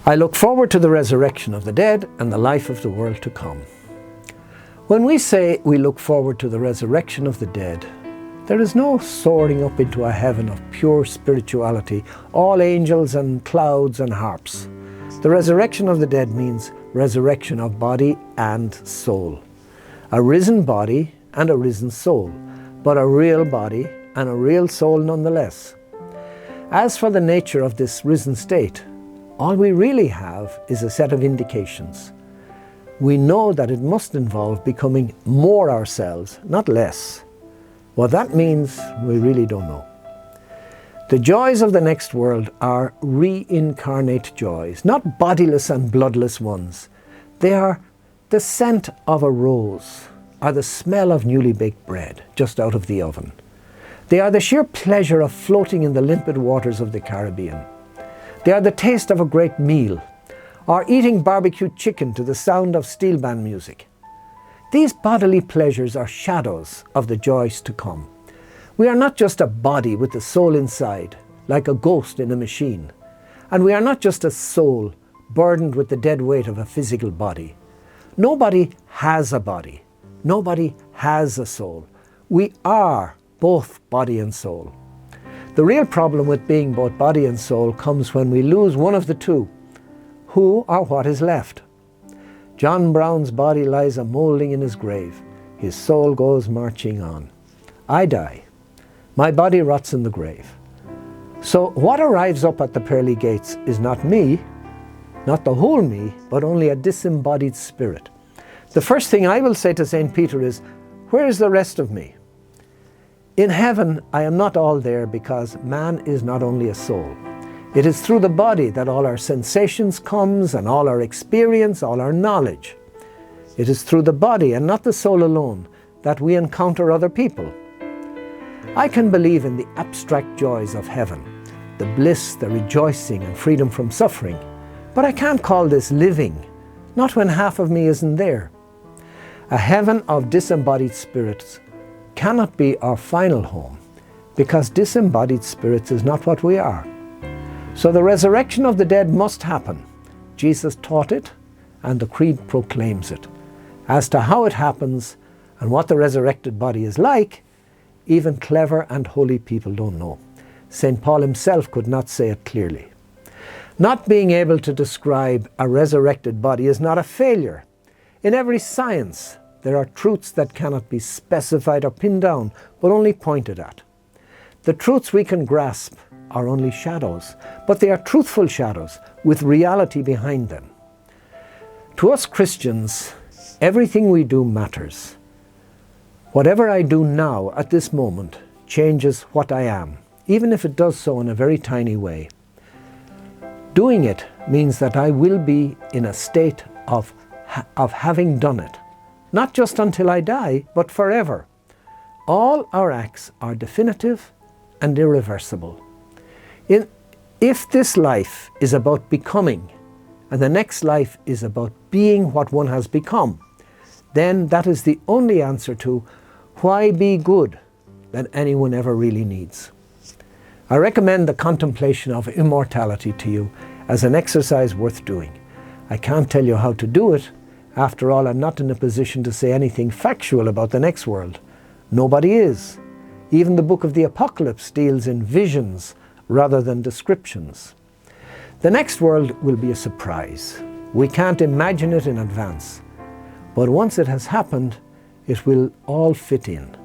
I look forward to the resurrection of the dead and the life of the world to come. When we say we look forward to the resurrection of the dead, there is no soaring up into a heaven of pure spirituality, all angels and clouds and harps. The resurrection of the dead means resurrection of body and soul. A risen body and a risen soul, but a real body and a real soul nonetheless. As for the nature of this risen state, all we really have is a set of indications. We know that it must involve becoming more ourselves, not less. What that means, we really don't know. The joys of the next world are reincarnate joys, not bodiless and bloodless ones. They are the scent of a rose, or the smell of newly baked bread just out of the oven. They are the sheer pleasure of floating in the limpid waters of the Caribbean. They are the taste of a great meal, or eating barbecued chicken to the sound of steel band music. These bodily pleasures are shadows of the joys to come. We are not just a body with the soul inside, like a ghost in a machine. And we are not just a soul burdened with the dead weight of a physical body. Nobody has a body. Nobody has a soul. We are both body and soul. The real problem with being both body and soul comes when we lose one of the two. Who or what is left? John Brown's body lies a-moulding in his grave. His soul goes marching on. I die. My body rots in the grave. So what arrives up at the pearly gates is not me, not the whole me, but only a disembodied spirit. The first thing I will say to St. Peter is, where is the rest of me? In heaven, I am not all there because man is not only a soul. It is through the body that all our sensations comes and all our experience, all our knowledge. It is through the body and not the soul alone that we encounter other people. I can believe in the abstract joys of heaven, the bliss, the rejoicing and freedom from suffering, but I can't call this living, not when half of me isn't there. A heaven of disembodied spirits cannot be our final home, because disembodied spirits is not what we are. So the resurrection of the dead must happen. Jesus taught it, and the Creed proclaims it. As to how it happens and what the resurrected body is like, even clever and holy people don't know. St. Paul himself could not say it clearly. Not being able to describe a resurrected body is not a failure. In every science, there are truths that cannot be specified or pinned down, but only pointed at. The truths we can grasp are only shadows, but they are truthful shadows with reality behind them. To us Christians, everything we do matters. Whatever I do now at this moment changes what I am, even if it does so in a very tiny way. Doing it means that I will be in a state of having done it, not just until I die, but forever. All our acts are definitive and irreversible. If this life is about becoming, and the next life is about being what one has become, then that is the only answer to why be good that anyone ever really needs. I recommend the contemplation of immortality to you as an exercise worth doing. I can't tell you how to do it. After all, I'm not in a position to say anything factual about the next world. Nobody is. Even the book of the Apocalypse deals in visions rather than descriptions. The next world will be a surprise. We can't imagine it in advance. But once it has happened, it will all fit in.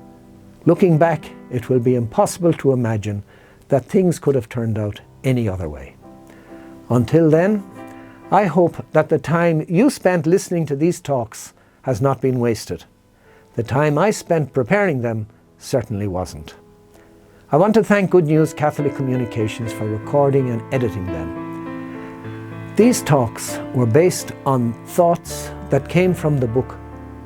Looking back, it will be impossible to imagine that things could have turned out any other way. Until then, I hope that the time you spent listening to these talks has not been wasted. The time I spent preparing them certainly wasn't. I want to thank Good News Catholic Communications for recording and editing them. These talks were based on thoughts that came from the book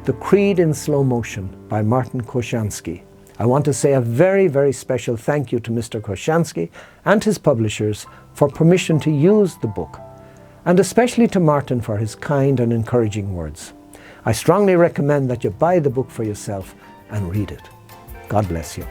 The Creed in Slow Motion by Martin Koscianski. I want to say a very, very special thank you to Mr. Koscianski and his publishers for permission to use the book, and especially to Martin for his kind and encouraging words. I strongly recommend that you buy the book for yourself and read it. God bless you.